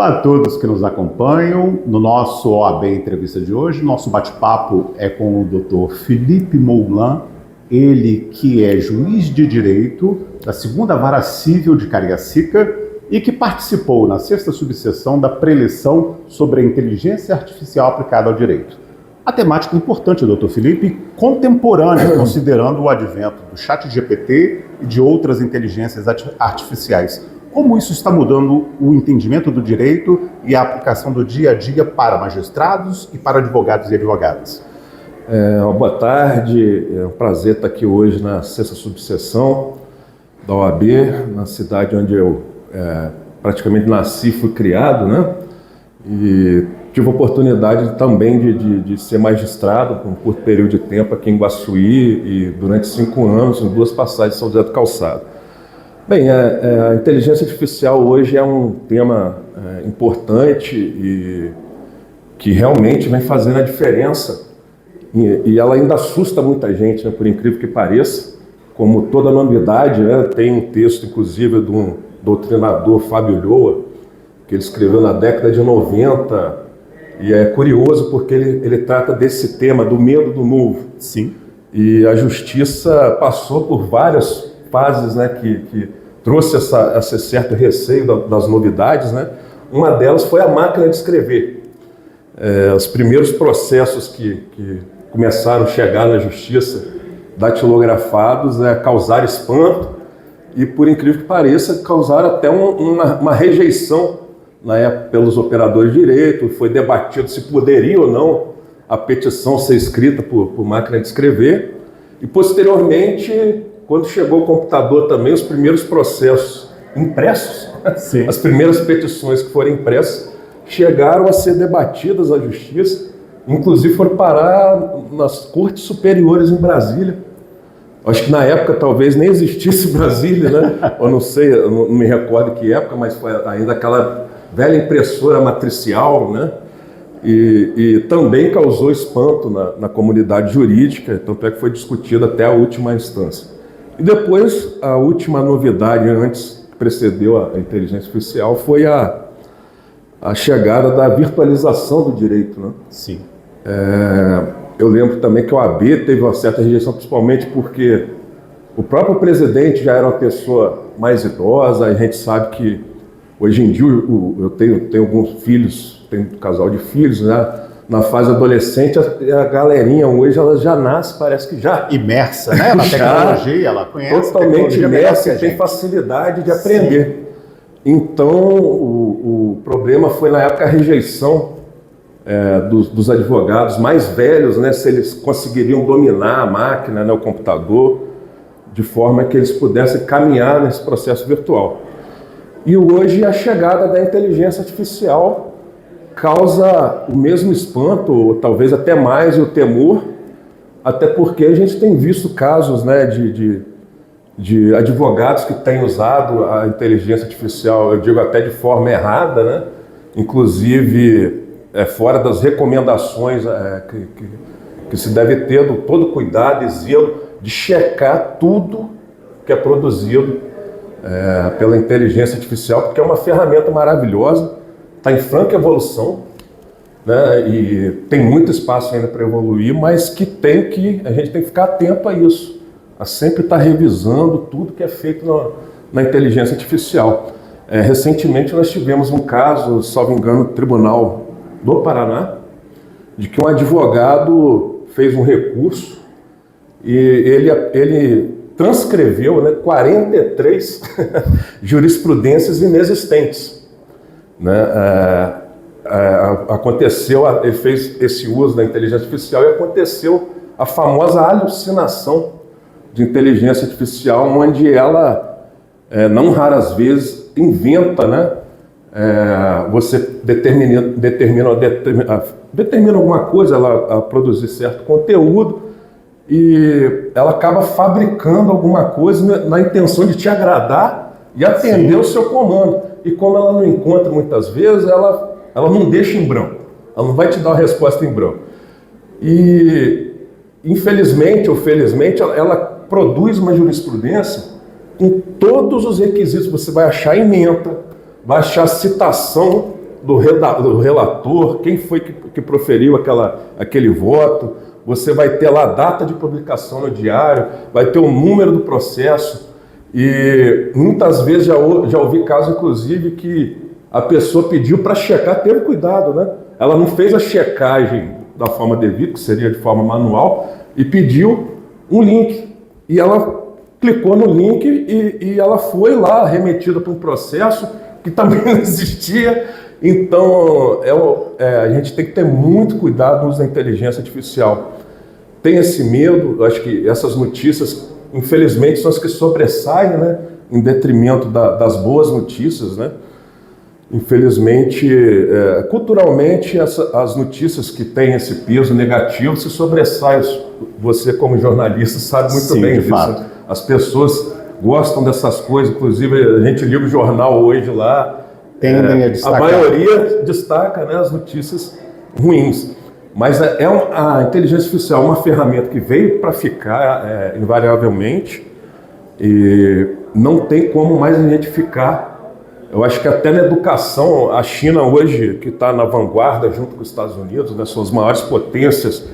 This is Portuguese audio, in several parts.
Olá a todos que nos acompanham. No nosso OAB Entrevista de hoje, nosso bate-papo é com o Dr. Philippe Moulin, ele que é juiz de direito da 2ª Vara Civil de Cariacica e que participou na 6ª subseção da preleção sobre a inteligência artificial aplicada ao direito. A temática importante, Dr. Philippe, contemporânea, considerando o advento do ChatGPT e de outras inteligências artificiais. Como isso está mudando o entendimento do direito e a aplicação do dia a dia para magistrados e para advogados e advogadas? Boa tarde, é um prazer estar aqui hoje na 6ª subseção da OAB, na cidade onde eu praticamente nasci e fui criado, né? E tive a oportunidade também de ser magistrado por um curto período de tempo aqui em Guaçuí e durante 5 anos em 2 passagens em São José do Calçado. Bem, a inteligência artificial hoje é um tema importante e que realmente vem fazendo a diferença e ela ainda assusta muita gente, né, por incrível que pareça. Como toda novidade, né, tem um texto inclusive de um doutrinador, Fábio Ulloa, que ele escreveu na década de 90 e é curioso porque ele trata desse tema do medo do novo. Sim. E a justiça passou por várias fases, né, que trouxe esse certo receio das novidades, né? Uma delas foi a máquina de escrever. Os primeiros processos que começaram a chegar na justiça datilografados causaram espanto e, por incrível que pareça, causaram até uma rejeição na época pelos operadores de direito. Foi debatido se poderia ou não a petição ser escrita por máquina de escrever e, posteriormente, quando chegou o computador também, os primeiros processos impressos, sim, as primeiras petições que foram impressas, chegaram a ser debatidas na justiça, inclusive foram parar nas cortes superiores em Brasília. Acho que na época talvez nem existisse Brasília, né? Eu não sei, eu não me recordo que época, mas foi ainda aquela velha impressora matricial, né? E também causou espanto na comunidade jurídica, tanto é que foi discutido até a última instância. E depois, a última novidade, antes que precedeu a inteligência artificial, foi a chegada da virtualização do direito, né? Sim. Eu lembro também que o OAB teve uma certa rejeição, principalmente porque o próprio presidente já era uma pessoa mais idosa. A gente sabe que, hoje em dia, eu tenho alguns filhos, tenho um casal de filhos, né? Na fase adolescente, a galerinha hoje ela já nasce, parece que já imersa, né? Na tecnologia, ela conhece. Totalmente imersa e tem facilidade de aprender. Sim. Então, o problema foi, na época, a rejeição dos advogados mais velhos, né? Se eles conseguiriam dominar a máquina, né, o computador, de forma que eles pudessem caminhar nesse processo virtual. E hoje, a chegada da inteligência artificial causa o mesmo espanto, ou talvez até mais, o temor, até porque a gente tem visto casos, né, de advogados que têm usado a inteligência artificial, eu digo até de forma errada, né, inclusive fora das recomendações que se deve ter todo cuidado e zelo de checar tudo que é produzido pela inteligência artificial, porque é uma ferramenta maravilhosa, está em franca evolução, né? E tem muito espaço ainda para evoluir, mas que a gente tem que ficar atento a isso, a sempre estar revisando tudo que é feito na inteligência artificial. Recentemente nós tivemos um caso, salvo engano, no Tribunal do Paraná, de que um advogado fez um recurso e ele transcreveu, né, 43 jurisprudências inexistentes. Né? Ele fez esse uso da inteligência artificial e aconteceu a famosa alucinação de inteligência artificial, onde ela, não raras vezes, inventa, né? Você determina alguma coisa, ela a produzir certo conteúdo e ela acaba fabricando alguma coisa na intenção de te agradar e atender, sim, o seu comando. E como ela não encontra muitas vezes, ela não deixa em branco. Ela não vai te dar uma resposta em branco. E, infelizmente ou felizmente, ela produz uma jurisprudência com todos os requisitos. Você vai achar ementa, vai achar citação do relator, quem foi que proferiu aquele voto, você vai ter lá a data de publicação no diário, vai ter o número do processo, e muitas vezes já ouvi casos, inclusive, que a pessoa pediu para checar, teve cuidado, né? Ela não fez a checagem da forma devida, que seria de forma manual, e pediu um link. E ela clicou no link e ela foi lá remetida para um processo que também não existia. Então, a gente tem que ter muito cuidado no uso da inteligência artificial. Tem esse medo, eu acho que essas notícias, infelizmente, são as que sobressaem, né, em detrimento das boas notícias, né? Infelizmente, culturalmente, as notícias que têm esse peso negativo se sobressaem. Você, como jornalista, sabe muito bem disso. Fato. As pessoas gostam dessas coisas, inclusive a gente liga o jornal hoje lá, tendem a destacar. A maioria destaca, né, as notícias ruins. Mas a inteligência artificial é uma ferramenta que veio para ficar, invariavelmente, e não tem como mais a gente ficar. Eu acho que até na educação, a China hoje, que está na vanguarda junto com os Estados Unidos, né, são as maiores potências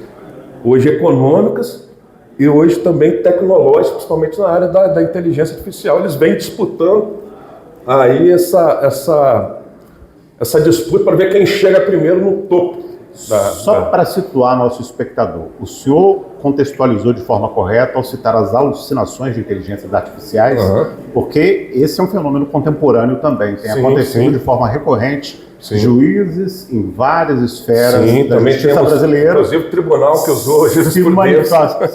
hoje econômicas e hoje também tecnológicas, principalmente na área da inteligência artificial. Eles vêm disputando aí essa disputa para ver quem chega primeiro no topo. Só para situar nosso espectador, o senhor contextualizou de forma correta ao citar as alucinações de inteligências artificiais, porque esse é um fenômeno contemporâneo também, tem acontecido de forma recorrente, juízes em várias esferas da justiça brasileira, inclusive o tribunal que usou se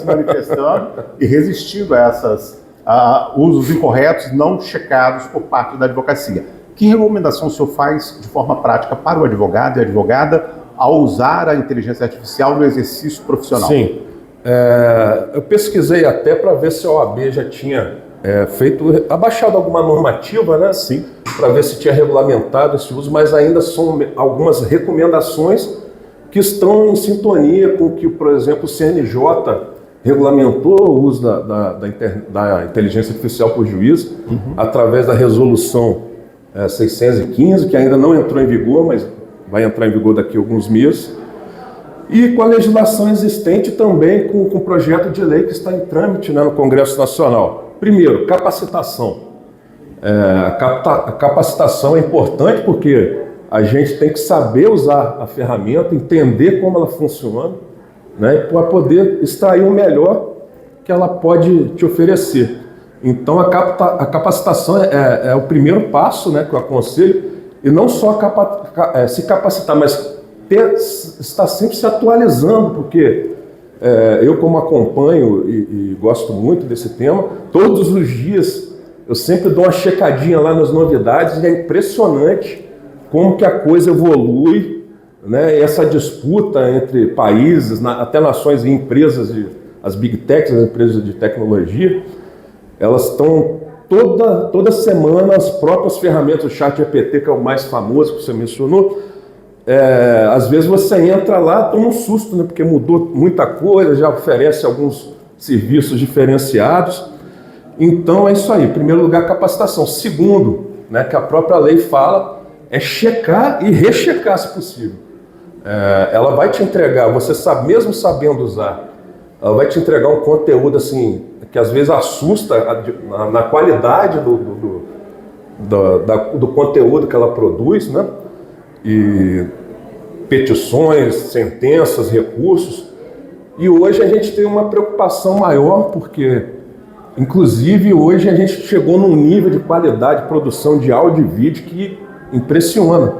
manifestando e resistindo a esses usos incorretos não checados por parte da advocacia. Que recomendação o senhor faz de forma prática para o advogado e a advogada ao usar a inteligência artificial no exercício profissional? Sim, eu pesquisei até para ver se a OAB já tinha abaixado alguma normativa, né? Sim. Para ver se tinha regulamentado esse uso, mas ainda são algumas recomendações que estão em sintonia com o que, por exemplo, o CNJ regulamentou o uso da inteligência artificial por juiz, através da resolução 615, que ainda não entrou em vigor, mas vai entrar em vigor daqui a alguns meses, e com a legislação existente também com o projeto de lei que está em trâmite, né, no Congresso Nacional. Primeiro, capacitação. A capacitação é importante porque a gente tem que saber usar a ferramenta, entender como ela funciona, né, para poder extrair o melhor que ela pode te oferecer. Então, a capacitação é o primeiro passo, né, que eu aconselho. E não só se capacitar, mas estar sempre se atualizando, porque eu, como acompanho e gosto muito desse tema, todos os dias eu sempre dou uma checadinha lá nas novidades e é impressionante como que a coisa evolui, né? Essa disputa entre países, até nações e empresas, as big techs, as empresas de tecnologia, elas estão toda semana as próprias ferramentas, o ChatGPT, que é o mais famoso que você mencionou, às vezes você entra lá, toma um susto, né, porque mudou muita coisa, já oferece alguns serviços diferenciados. Então é isso aí, em primeiro lugar, capacitação. Segundo, né, que a própria lei fala, é checar e rechecar se possível. Ela vai te entregar, você sabe, mesmo sabendo usar, ela vai te entregar um conteúdo assim, que às vezes assusta na qualidade do conteúdo que ela produz, né? E petições, sentenças, recursos. E hoje a gente tem uma preocupação maior, porque, inclusive, hoje a gente chegou num nível de qualidade de produção de áudio e vídeo que impressiona.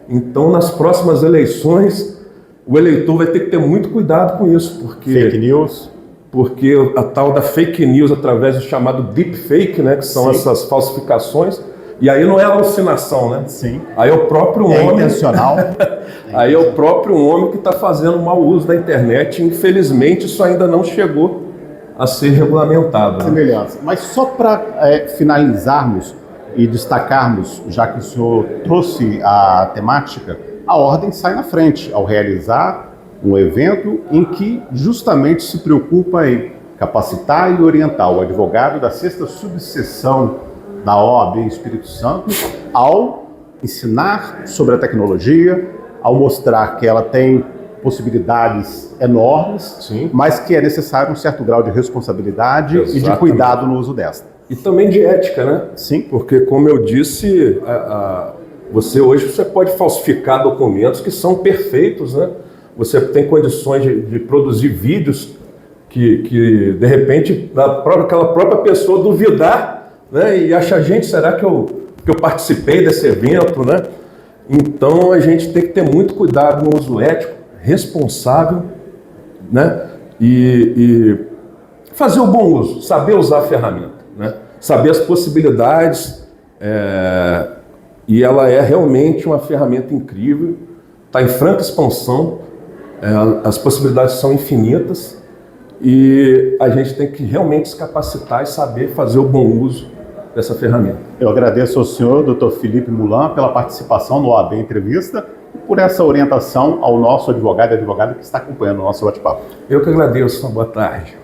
Então, nas próximas eleições, o eleitor vai ter que ter muito cuidado com isso, porque fake news. Porque a tal da fake news através do chamado deepfake, né, que são essas falsificações, e aí não é alucinação, né? Sim. Aí é o próprio homem. Intencional. Aí é o próprio homem que está fazendo mau uso da internet. Infelizmente, isso ainda não chegou a ser regulamentado. Semelhança. Mas só para finalizarmos e destacarmos, já que o senhor trouxe a temática, a ordem sai na frente ao realizar um evento em que justamente se preocupa em capacitar e orientar o advogado da 6ª subseção da OAB Espírito Santo ao ensinar sobre a tecnologia, ao mostrar que ela tem possibilidades enormes, sim, mas que é necessário um certo grau de responsabilidade exatamente, e de cuidado no uso desta. E também de ética, né? Sim. Porque, como eu disse, hoje você pode falsificar documentos que são perfeitos, né? Você tem condições de produzir vídeos que de repente, aquela própria pessoa duvidar, né? E achar, gente, será que eu participei desse evento, né? Então, a gente tem que ter muito cuidado no uso ético, responsável, né? E fazer o bom uso, saber usar a ferramenta, né? Saber as possibilidades, e ela é realmente uma ferramenta incrível, está em franca expansão, as possibilidades são infinitas e a gente tem que realmente se capacitar e saber fazer o bom uso dessa ferramenta. Eu agradeço ao senhor, Dr. Felipe Moulin, pela participação no OAB Entrevista e por essa orientação ao nosso advogado e advogada que está acompanhando o nosso bate-papo. Eu que agradeço. Boa tarde.